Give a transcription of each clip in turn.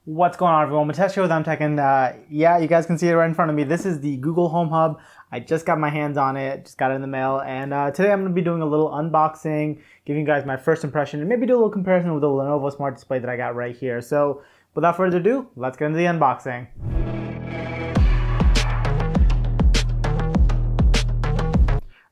What's going on, everyone? Test here with Tech, and yeah, you guys can see it right in front of me. This is the Google Home Hub. I just got my hands on it, just got it in the mail, and today I'm going to be doing a little unboxing, giving you guys my first impression, and maybe do a little comparison with the Lenovo Smart Display that I got right here. So, without further ado, let's get into the unboxing.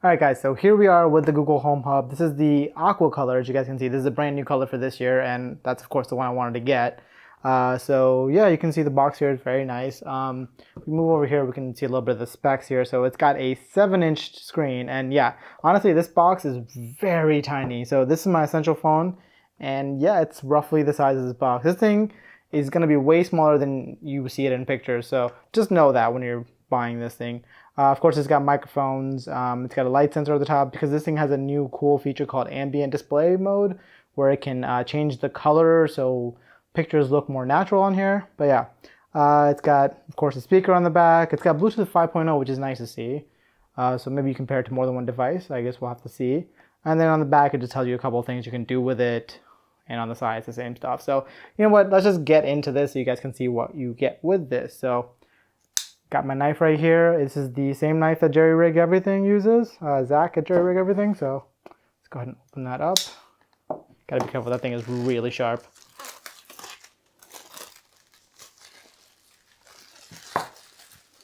Alright guys, so here we are with the Google Home Hub. This is the aqua color, as you guys can see. This is a brand new color for this year, and that's of course the one I wanted to get. So yeah, you can see the box here is very nice. If we move over here, we can see a little bit of the specs here. So it's got a 7-inch screen, and yeah, honestly, this box is very tiny. So this is my essential phone, and yeah, it's roughly the size of this box. This thing is going to be way smaller than you see it in pictures. So just know that when you're buying this thing. Of course, it's got microphones. It's got a light sensor at the top because this thing has a new cool feature called Ambient Display mode, where it can change the color so pictures look more natural on here. But yeah, it's got, of course, a speaker on the back. It's got Bluetooth 5.0, which is nice to see. So maybe you compare it to more than one device. I guess we'll have to see. And then on the back, it just tells you a couple of things you can do with it. And on the side, it's the same stuff. So you know what? Let's just get into this so you guys can see what you get with this. So got my knife right here. This is the same knife that Jerry Rig Everything uses. Zach at Jerry Rig Everything. So let's go ahead and open that up. Gotta be careful. That thing is really sharp.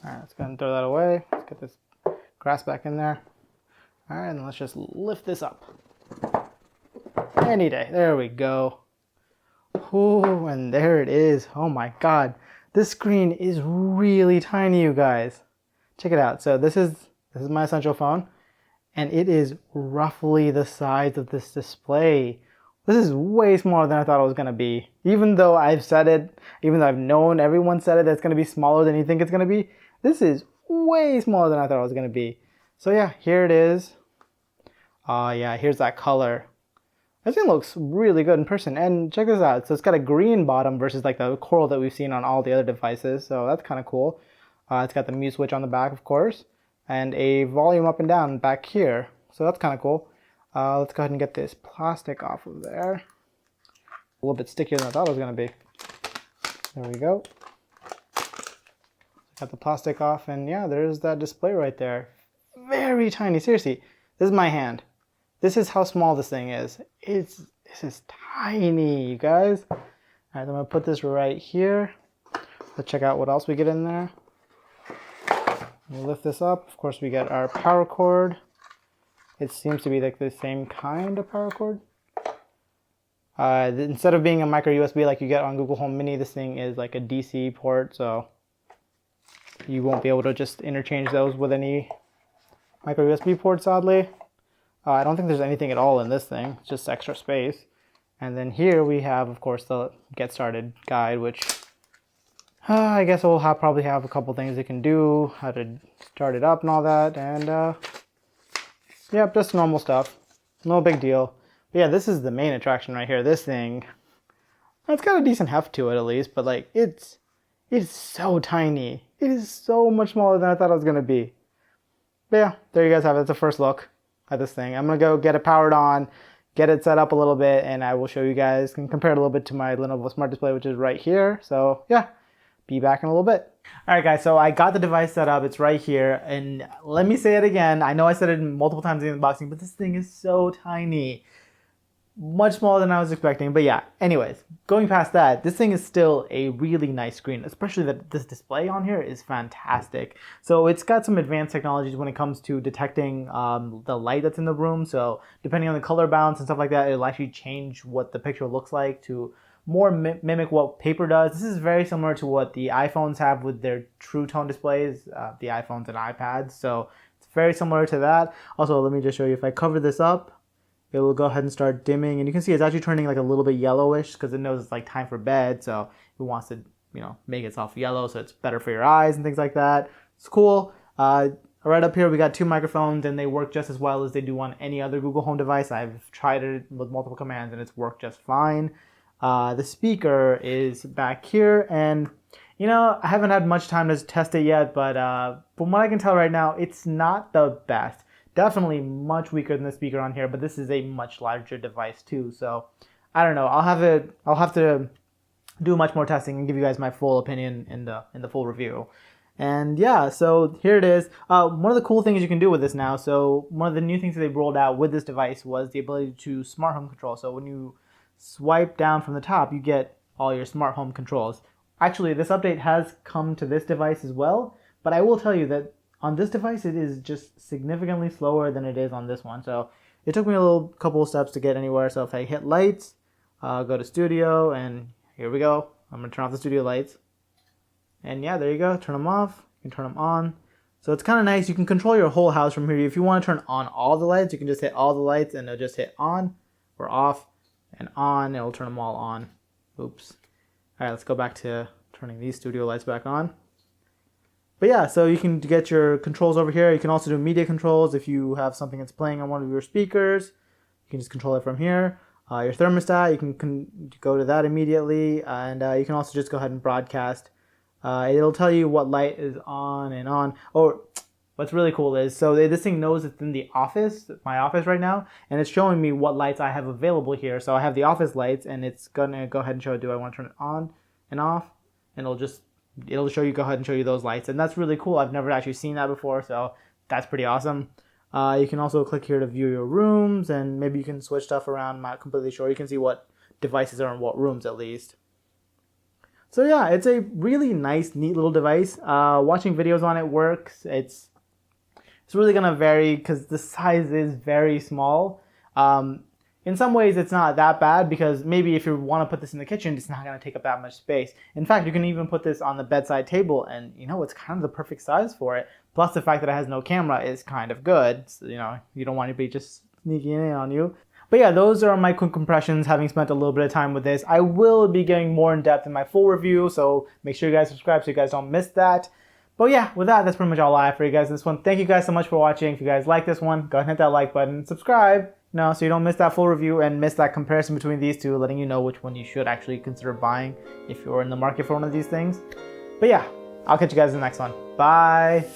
All right, let's go ahead and throw that away. Let's get this grass back in there. All right, and let's just lift this up. Any day. There we go. Ooh, and there it is. Oh my God. This screen is really tiny, you guys. Check it out. So this is my essential phone, and it is roughly the size of this display. This is way smaller than I thought it was going to be. Even though I've said it, even though I've known everyone said it, that it's going to be smaller than you think it's going to be. This is way smaller than I thought it was going to be. So yeah, here it is. Yeah, here's that color. This thing looks really good in person. And check this out. So it's got a green bottom versus like the coral that we've seen on all the other devices. So that's kind of cool. It's got the mute switch on the back, of course, and a volume up and down back here. So that's kind of cool. Let's go ahead and get this plastic off of there. A little bit stickier than I thought it was going to be. There we go. Got the plastic off, and yeah, there's that display right there. Very tiny. Seriously, this is my hand. This is how small this thing is. This is tiny, you guys. All right, I'm gonna put this right here. Let's check out what else we get in there. We'll lift this up. Of course, we get our power cord. It seems to be like the same kind of power cord. Instead of being a micro USB like you get on Google Home Mini, this thing is like a DC port, so you won't be able to just interchange those with any micro USB ports, sadly. I don't think there's anything at all in this thing, it's just extra space. And then here we have, of course, the Get Started guide, which I guess we'll probably have a couple things it can do, how to start it up and all that, and yeah, just normal stuff. No big deal. But yeah, this is the main attraction right here. This thing, it's got a decent heft to it at least, but like it's so tiny. It is so much smaller than I thought it was gonna be. But yeah, there you guys have it. It's a first look at this thing. I'm gonna go get it powered on, get it set up a little bit, and I will show you guys and compare it a little bit to my Lenovo Smart Display, which is right here. So yeah, be back in a little bit. All right, guys, so I got the device set up. It's right here, and let me say it again. I know I said it multiple times in the unboxing, but this thing is so tiny. Much smaller than I was expecting, but yeah. Anyways, going past that, this thing is still a really nice screen, especially that this display on here is fantastic. So it's got some advanced technologies when it comes to detecting the light that's in the room. So depending on the color balance and stuff like that, it'll actually change what the picture looks like to more mimic what paper does. This is very similar to what the iPhones have with their True Tone displays, the iPhones and iPads. So it's very similar to that. Also, let me just show you, if I cover this up, it will go ahead and start dimming, and you can see it's actually turning like a little bit yellowish because it knows it's like time for bed, so it wants to, you know, make itself yellow so it's better for your eyes and things like that. It's cool. Right up here we got two microphones, and they work just as well as they do on any other Google Home device. I've tried it with multiple commands and it's worked just fine. The speaker is back here, and you know, I haven't had much time to test it yet, but from what I can tell right now, it's not the best. Definitely much weaker than the speaker on here, but this is a much larger device too. So I don't know. I'll have to do much more testing and give you guys my full opinion in the full review. And yeah, so here it is. One of the cool things you can do with this now, so one of the new things that they rolled out with this device was the ability to smart home control. So when you swipe down from the top, you get all your smart home controls. Actually, this update has come to this device as well, but I will tell you that on this device, it is just significantly slower than it is on this one. So it took me a little couple of steps to get anywhere. So if I hit lights, go to studio, and here we go. I'm gonna turn off the studio lights. And yeah, there you go. Turn them off. You can turn them on. So it's kind of nice. You can control your whole house from here. If you want to turn on all the lights, you can just hit all the lights and it'll just hit on or off and on. It'll turn them all on. Oops. All right, let's go back to turning these studio lights back on. But yeah, so you can get your controls over here. You can also do media controls if you have something that's playing on one of your speakers. You can just control it from here. Your thermostat, you can go to that immediately. And you can also just go ahead and broadcast. It'll tell you what light is on and on. Or what's really cool is, so this thing knows it's in the office, my office right now, and it's showing me what lights I have available here. So I have the office lights, and it's gonna go ahead and show, do I want to turn it on and off? And it'll show you, go ahead and show you those lights. And that's really cool. I've never actually seen that before, so that's pretty awesome. You can also click here to view your rooms, and maybe you can switch stuff around. I'm not completely sure. You can see what devices are in what rooms at least. So yeah, it's a really nice, neat little device. Watching videos on it works. It's really gonna vary because the size is very small. In some ways, it's not that bad because maybe if you want to put this in the kitchen, it's not gonna take up that much space. In fact, you can even put this on the bedside table, and it's kind of the perfect size for it. Plus, the fact that it has no camera is kind of good. So, you don't want anybody just sneaking in on you. But yeah, those are my quick impressions having spent a little bit of time with this. I will be getting more in depth in my full review, so make sure you guys subscribe so you guys don't miss that. But yeah, with that, that's pretty much all I have for you guys in this one. Thank you guys so much for watching. If you guys like this one, go ahead and hit that like button and subscribe, so you don't miss that full review and miss that comparison between these two, letting you know which one you should actually consider buying if you're in the market for one of these things. But yeah, I'll catch you guys in the next one. Bye!